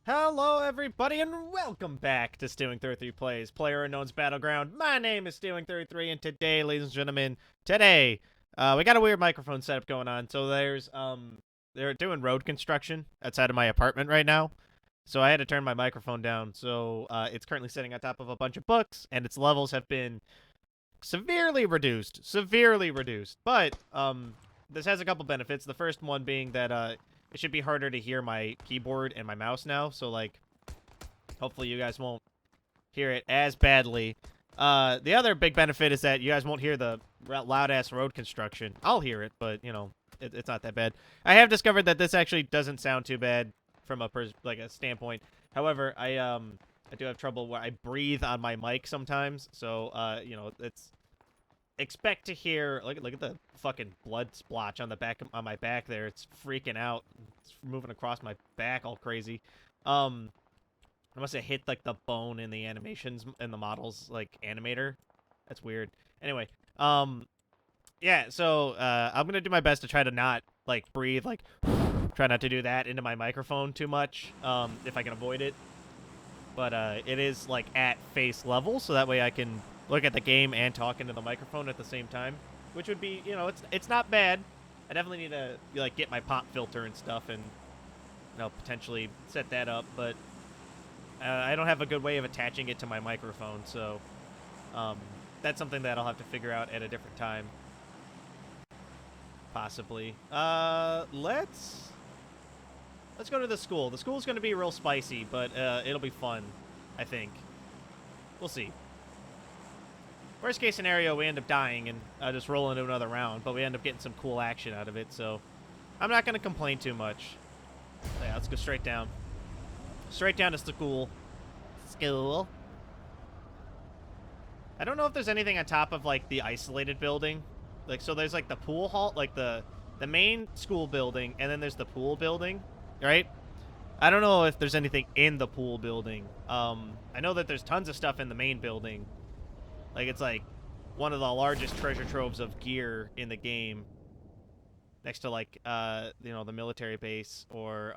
Hello, everybody, and welcome back to Stealwing33 Plays Playerunknown's Battleground. My name is Stealwing33, and today, ladies and gentlemen, we got a weird microphone setup going on. So they're doing road construction outside of my apartment right now. So I had to turn my microphone down. So it's currently sitting on top of a bunch of books, and its levels have been severely reduced. But this has a couple benefits. The first one being that it should be harder to hear my keyboard and my mouse now, so, like, hopefully you guys won't hear it as badly. The other big benefit is that you guys won't hear the loud-ass road construction. I'll hear it, but, you know, it's not that bad. I have discovered that this actually doesn't sound too bad from a standpoint. However, I do have trouble where I breathe on my mic sometimes, so, you know, expect to hear look at the fucking blood splotch on on my back there. It's freaking out. It's moving across my back all crazy. I must have hit like the bone in the animations in the models like animator. That's weird. Anyway, yeah, so I'm gonna do my best to try to not like breathe like try not to do that into my microphone too much if I can avoid it. But it is like at face level, so that way I can look at the game and talk into the microphone at the same time, which would be, you know, it's not bad. I definitely need to like get my pop filter and stuff and, you know, potentially set that up, but I don't have a good way of attaching it to my microphone, so that's something that I'll have to figure out at a different time, possibly. Let's go to the school. The school's going to be real spicy, but it'll be fun, I think. We'll see. Worst case scenario, we end up dying and just roll into another round, but we end up getting some cool action out of it, so I'm not going to complain too much. So yeah, let's go straight down. Straight down to school. School. I don't know if there's anything on top of, like, the isolated building. Like, so there's, like, the pool hall, like, the main school building, and then there's the pool building, right? I don't know if there's anything in the pool building. I know that there's tons of stuff in the main building. Like, it's like one of the largest treasure troves of gear in the game. Next to, like, you know, the military base or,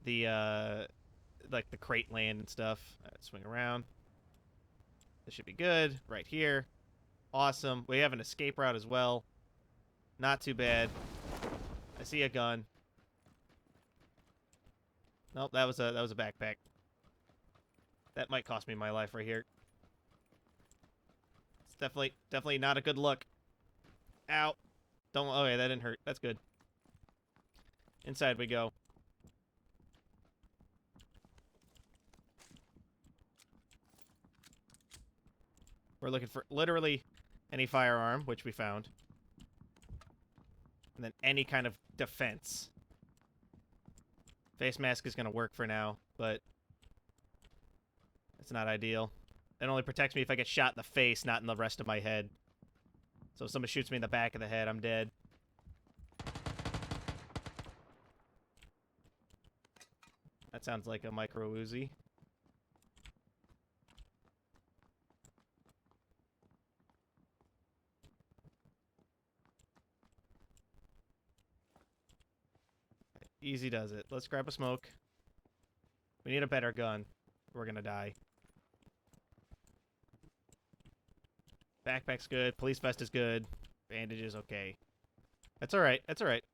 like, the crate land and stuff. Alright, swing around. This should be good. Right here. Awesome. We have an escape route as well. Not too bad. I see a gun. Nope, that was a backpack. That might cost me my life right here. It's definitely not a good look. Ow. Don't. Okay, that didn't hurt. That's good. Inside we go. We're looking for literally any firearm, which we found. And then any kind of defense. Face mask is going to work for now, but it's not ideal. It only protects me if I get shot in the face, not in the rest of my head. So if someone shoots me in the back of the head, I'm dead. That sounds like a micro Uzi. Easy does it. Let's grab a smoke. We need a better gun. We're gonna die. Backpack's good. Police vest is good. Bandages, okay. That's alright. That's alright.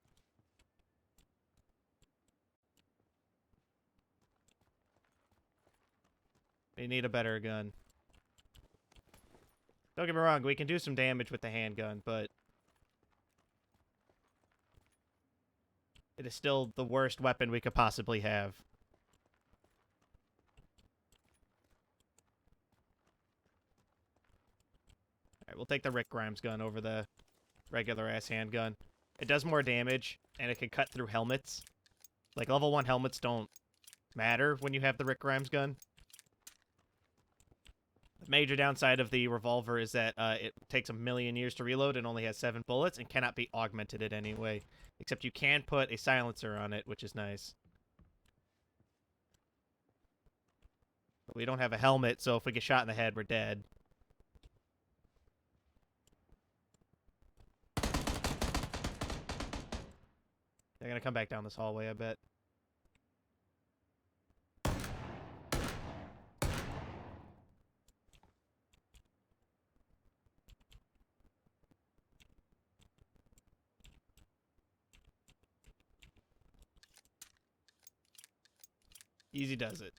We need a better gun. Don't get me wrong, we can do some damage with the handgun, but it is still the worst weapon we could possibly have. Alright, we'll take the Rick Grimes gun over the regular-ass handgun. It does more damage, and it can cut through helmets. Like, level 1 helmets don't matter when you have the Rick Grimes gun. The major downside of the revolver is that it takes 1,000,000 years to reload and only has 7 bullets and cannot be augmented in any way. Except you can put a silencer on it, which is nice. But we don't have a helmet, so if we get shot in the head, we're dead. They're gonna come back down this hallway, I bet. Easy does it.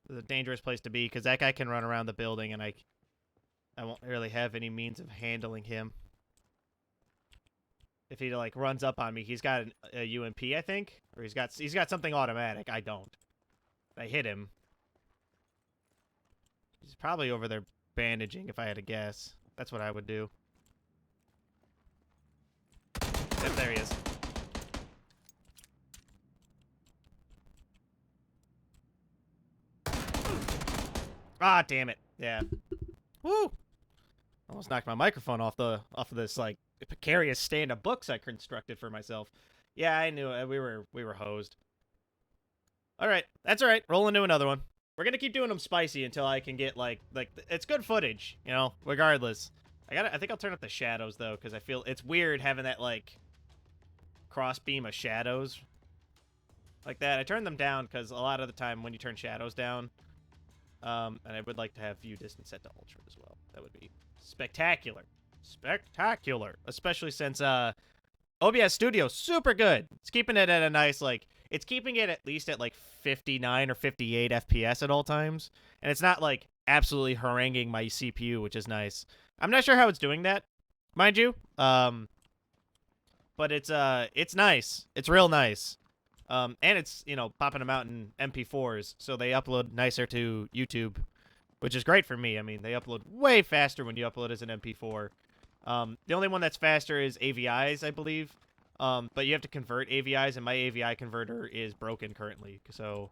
It's a dangerous place to be because that guy can run around the building, and I won't really have any means of handling him. If he like runs up on me, he's got a UMP, I think, or he's got something automatic. I don't. I hit him. He's probably over there bandaging, if I had to guess. That's what I would do. Yep, there he is. Ah, damn it. Yeah. Woo! Almost knocked my microphone off of this like precarious stand of books I constructed for myself. Yeah, I knew it. We were hosed. All right, that's all right. Roll into another one. We're gonna keep doing them spicy until I can get like it's good footage, you know. Regardless, I think I'll turn up the shadows though, because I feel it's weird having that like cross beam of shadows like that. I turned them down because a lot of the time when you turn shadows down, and I would like to have view distance set to ultra as well. That would be spectacular, spectacular. Especially since OBS Studio super good. It's keeping it at a nice like. It's keeping it at least at like 59 or 58 FPS at all times. And it's not like absolutely haranguing my CPU, which is nice. I'm not sure how it's doing that, mind you. But it's nice. It's real nice. And it's, you know, popping them out in MP4s, so they upload nicer to YouTube, which is great for me. I mean, they upload way faster when you upload as an MP4. The only one that's faster is AVIs, I believe. But you have to convert AVIs, and my AVI converter is broken currently. So,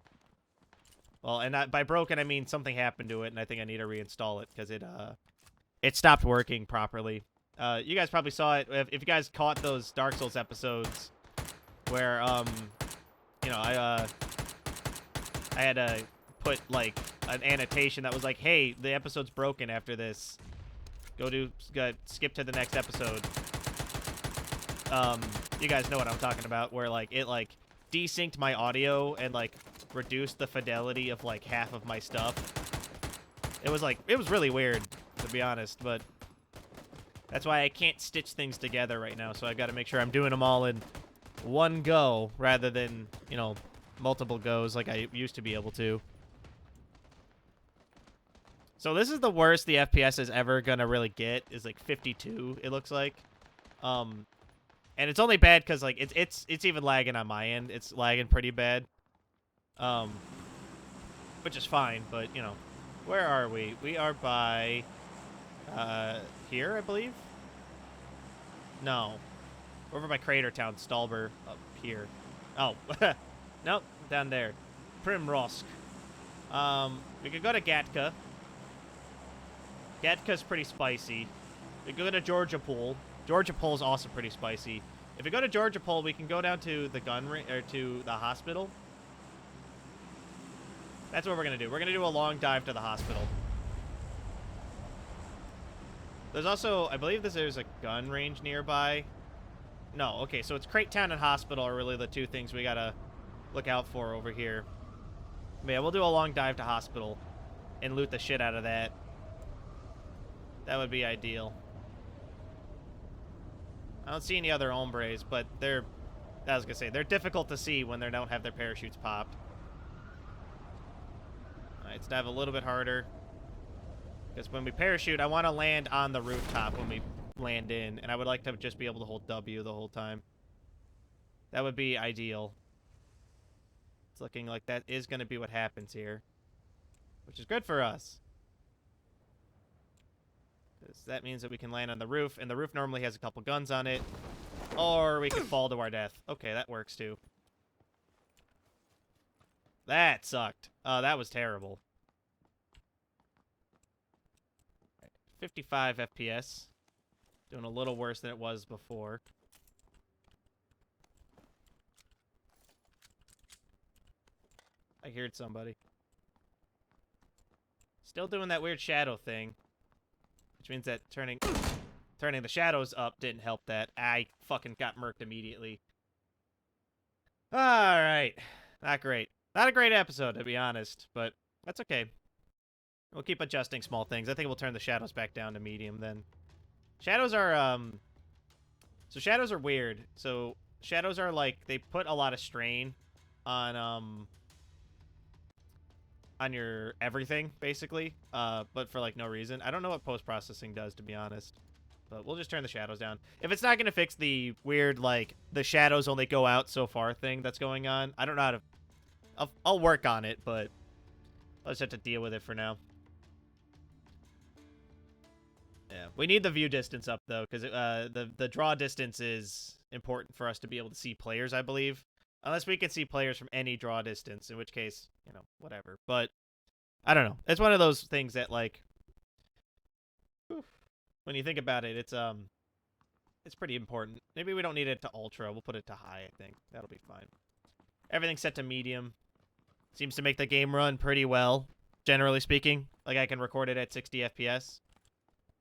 well, and by broken, I mean something happened to it, and I think I need to reinstall it because it stopped working properly. You guys probably saw it if you guys caught those Dark Souls episodes where you know, I had to put like an annotation that was like, "Hey, the episode's broken after this. Go skip to the next episode." You guys know what I'm talking about, where like it like desynced my audio and like reduced the fidelity of like half of my stuff. It was really weird, to be honest, but that's why I can't stitch things together right now. So I've got to make sure I'm doing them all in one go rather than, you know, multiple goes like I used to be able to. So this is the worst the FPS is ever gonna really get, is like 52, it looks like. And it's only bad because like it's even lagging on my end. It's lagging pretty bad. Which is fine, but you know, where are we? We are by here, I believe. No. Over by Crater Town, Stalber, up here. Oh, nope, down there. Primrosk. We could go to Gatka. Gatka's pretty spicy. We could go to Georgia Pool. Georgia Pool is also pretty spicy. If we go to Georgia Pool, we can go down to the to the hospital. That's what we're gonna do. We're gonna do a long dive to the hospital. There's also, I believe there's a gun range nearby. No, okay, so it's Crate Town and Hospital are really the two things we gotta look out for over here. But yeah, we'll do a long dive to Hospital and loot the shit out of that. That would be ideal. I don't see any other hombres, but I was gonna say, they're difficult to see when they don't have their parachutes popped. Alright, let's dive a little bit harder. Because when we parachute, I want to land on the rooftop when we land in, and I would like to just be able to hold W the whole time. That would be ideal. It's looking like that is going to be what happens here, which is good for us. Because that means that we can land on the roof, and the roof normally has a couple guns on it, or we can fall to our death. Okay, that works too. That sucked. That was terrible. 55 FPS. Doing a little worse than it was before. I heard somebody. Still doing that weird shadow thing. Which means that turning the shadows up didn't help that. I fucking got murked immediately. Alright. Not great. Not a great episode, to be honest, but that's okay. We'll keep adjusting small things. I think we'll turn the shadows back down to medium then. Shadows are, So shadows are weird. So shadows are like, they put a lot of strain on your everything, basically. But for, like, no reason. I don't know what post-processing does, to be honest. But we'll just turn the shadows down. If it's not going to fix the weird, like, the shadows only go out so far thing that's going on, I don't know how to... I'll work on it, but I'll just have to deal with it for now. Yeah, we need the view distance up, though, because the draw distance is important for us to be able to see players, I believe. Unless we can see players from any draw distance, in which case, you know, whatever. But, I don't know. It's one of those things that, like, when you think about it, it's pretty important. Maybe we don't need it to ultra. We'll put it to high, I think. That'll be fine. Everything's set to medium. Seems to make the game run pretty well, generally speaking. Like, I can record it at 60 FPS.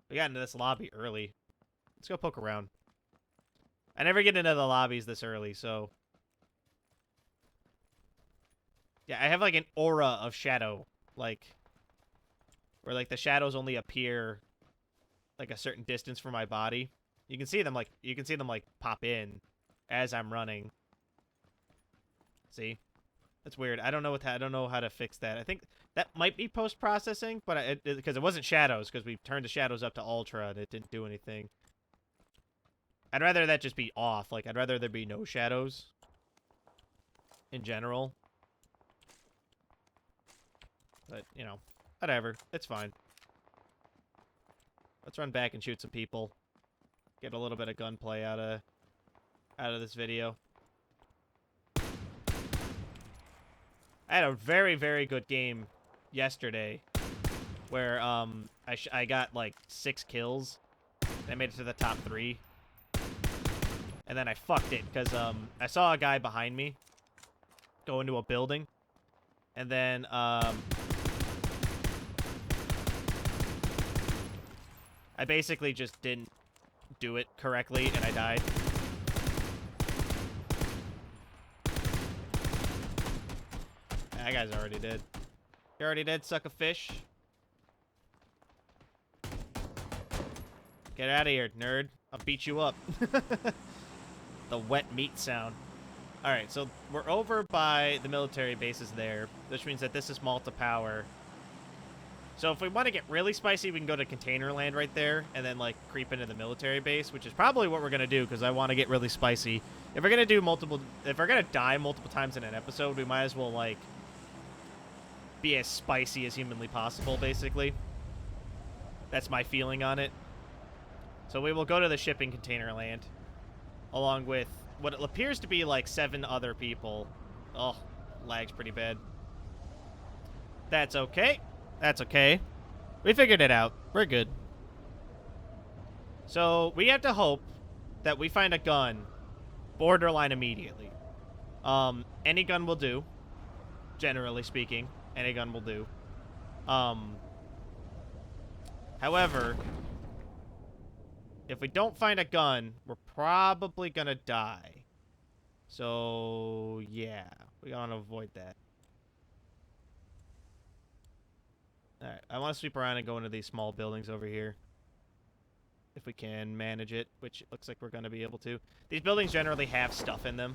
We got into this lobby early. Let's go poke around. I never get into the lobbies this early, so... Yeah, I have, like, an aura of shadow. Like, where, like, the shadows only appear, like, a certain distance from my body. You can see them, like, pop in as I'm running. See? That's weird. I don't know how to fix that. I think that might be post-processing, but because it wasn't shadows, because we turned the shadows up to ultra and it didn't do anything. I'd rather that just be off. Like, I'd rather there be no shadows in general. But, you know, whatever. It's fine. Let's run back and shoot some people. Get a little bit of gunplay out of this video. I had a very, very good game yesterday where I got like 6 kills. And I made it to the top 3. And then I fucked it because I saw a guy behind me go into a building. And then I basically just didn't do it correctly and I died. That guy's already dead. You're already dead, suck a fish. Get out of here, nerd. I'll beat you up. The wet meat sound. Alright, so we're over by the military bases there, which means that this is Malta Power. So if we want to get really spicy, we can go to Container Land right there, and then, like, creep into the military base, which is probably what we're going to do, because I want to get really spicy. If we're going to die multiple times in an episode, we might as well, like, be as spicy as humanly possible, basically. That's my feeling on it. So we will go to the shipping container land, along with what it appears to be like 7 other people. Oh, lag's pretty bad. That's okay. That's okay. We figured it out. We're good. So we have to hope that we find a gun borderline immediately. Any gun will do, generally speaking. Any gun will do. However, if we don't find a gun, we're probably gonna die. So, yeah. We want to avoid that. Alright, I want to sweep around and go into these small buildings over here. If we can manage it, which it looks like we're going to be able to. These buildings generally have stuff in them.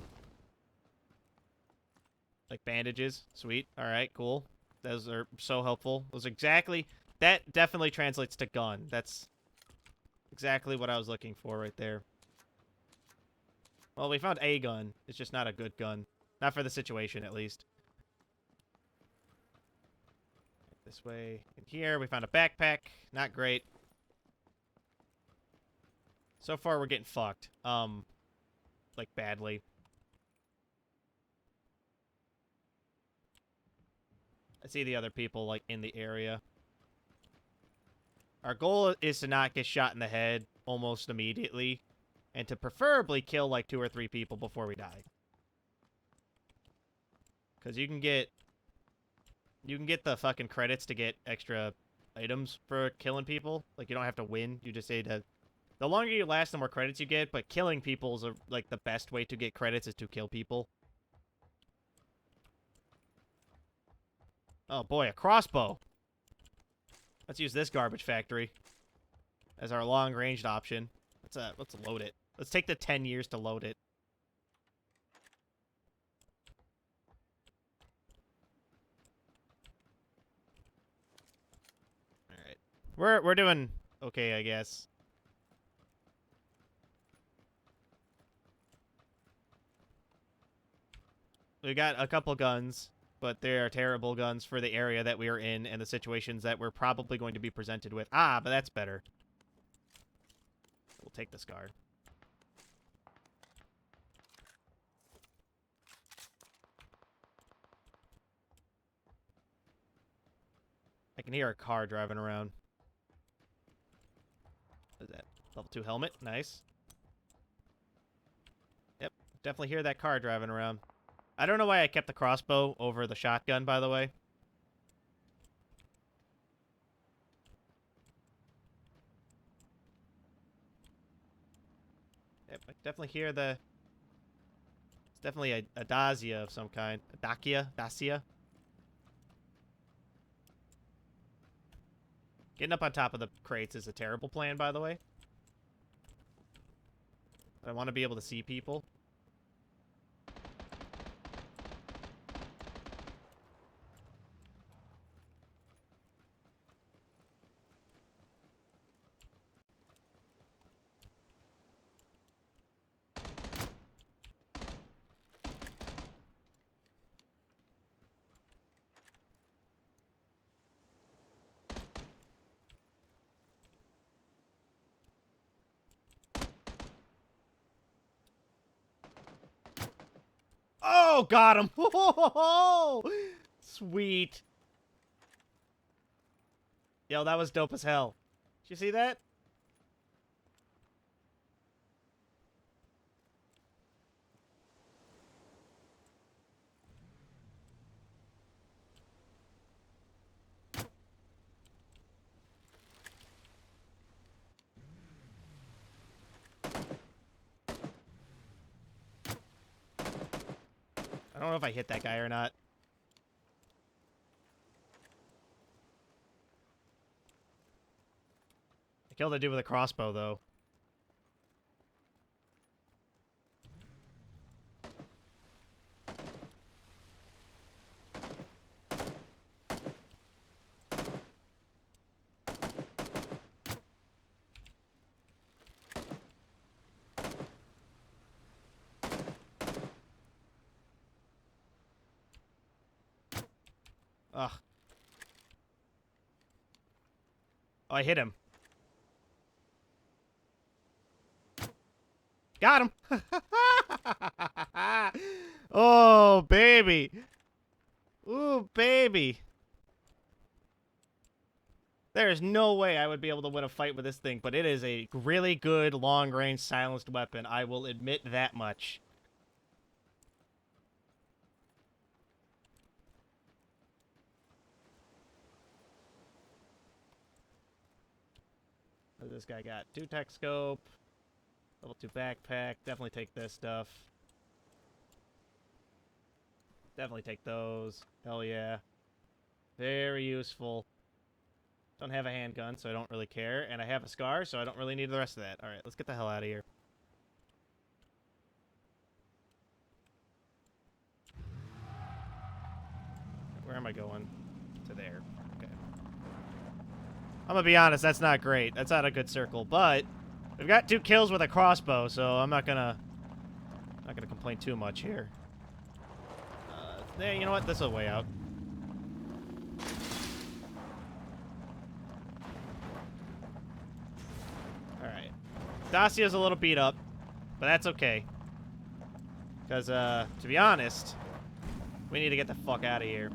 Like bandages. Sweet. Alright, cool. Those are so helpful. Those exactly... That definitely translates to gun. That's exactly what I was looking for right there. Well, we found a gun. It's just not a good gun. Not for the situation, at least. This way. In here, we found a backpack. Not great. So far, we're getting fucked. Like, badly. I see the other people, like, in the area. Our goal is to not get shot in the head almost immediately. And to preferably kill, like, 2 or 3 people before we die. Because you can get the fucking credits to get extra items for killing people. Like, you don't have to win. You just say to... The longer you last, the more credits you get. But killing people is, like, the best way to get credits is to kill people. Oh, boy, a crossbow. Let's use this garbage factory as our long-ranged option. Let's load it. Let's take the 10 years to load it. All right. We're doing okay, I guess. We got a couple guns, but they are terrible guns for the area that we are in and the situations that we're probably going to be presented with. Ah, but that's better. We'll take the Scar. I can hear a car driving around. What is that? Level 2 helmet. Nice. Yep, definitely hear that car driving around. I don't know why I kept the crossbow over the shotgun, by the way. Yep, I definitely hear the... It's definitely a Dacia of some kind. A Dacia. Getting up on top of the crates is a terrible plan, by the way. I want to be able to see people. Oh, got him! Sweet. Yo, that was dope as hell. Did you see that? I don't know if I hit that guy or not. I killed a dude with a crossbow, though. Ugh. Oh, I hit him. Got him! Oh, baby! Ooh, baby! There is no way I would be able to win a fight with this thing, but it is a really good long-range silenced weapon. I will admit that much. What does this guy got? 2-tech scope. Level 2 backpack. Definitely take this stuff. Definitely take those. Hell yeah. Very useful. Don't have a handgun, so I don't really care. And I have a Scar, so I don't really need the rest of that. Alright, let's get the hell out of here. Where am I going? To there. Okay. I'm gonna be honest, that's not great. That's not a good circle, but we've got 2 kills with a crossbow, so I'm not gonna complain too much here. Yeah, you know what? This is a way out. Alright. Dacia's a little beat up, but that's okay. Because, to be honest, we need to get the fuck out of here.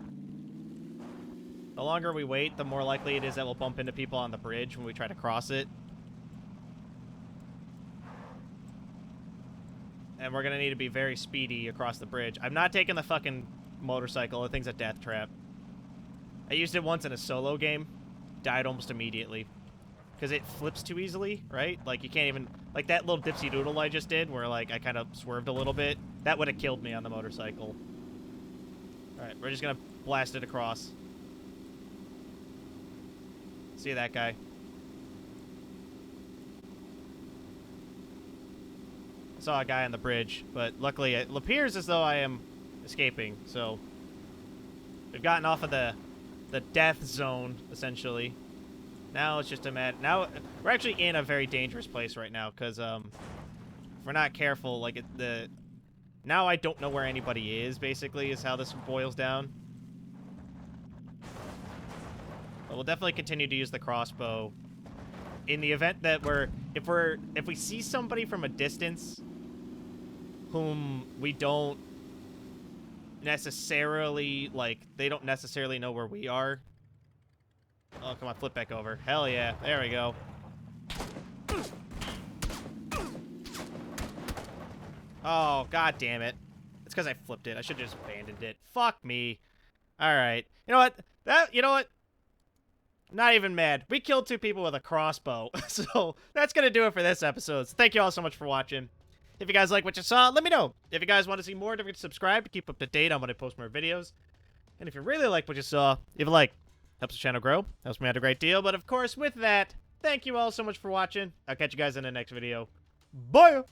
The longer we wait, the more likely it is that we'll bump into people on the bridge when we try to cross it. And we're gonna need to be very speedy across the bridge. I'm not taking the fucking motorcycle. The thing's a death trap. I used it once in a solo game. Died almost immediately. Because it flips too easily, right? Like, you can't even... Like, that little dipsy doodle I just did, where, like, I kind of swerved a little bit. That would have killed me on the motorcycle. Alright, we're just gonna blast it across. See that guy. I saw a guy on the bridge, but luckily it appears as though I am escaping, so we've gotten off of the death zone, essentially. Now it's just a now we're actually in a very dangerous place right now, because if we're not careful, like now I don't know where anybody is, basically, is how this boils down. But we'll definitely continue to use the crossbow in the event that if we see somebody from a distance whom we don't necessarily, like, they don't necessarily know where we are. Oh, come on, flip back over. Hell yeah, there we go. Oh, god damn it. It's because I flipped it. I should have just abandoned it. Fuck me. Alright. You know what? You know what? I'm not even mad. We killed 2 people with a crossbow. So, that's gonna do it for this episode. So thank you all so much for watching. If you guys like what you saw, let me know. If you guys want to see more, don't forget to subscribe to keep up to date on when I post more videos. And if you really like what you saw, leave a like. Helps the channel grow. Helps me out a great deal. But of course, with that, thank you all so much for watching. I'll catch you guys in the next video. Bye!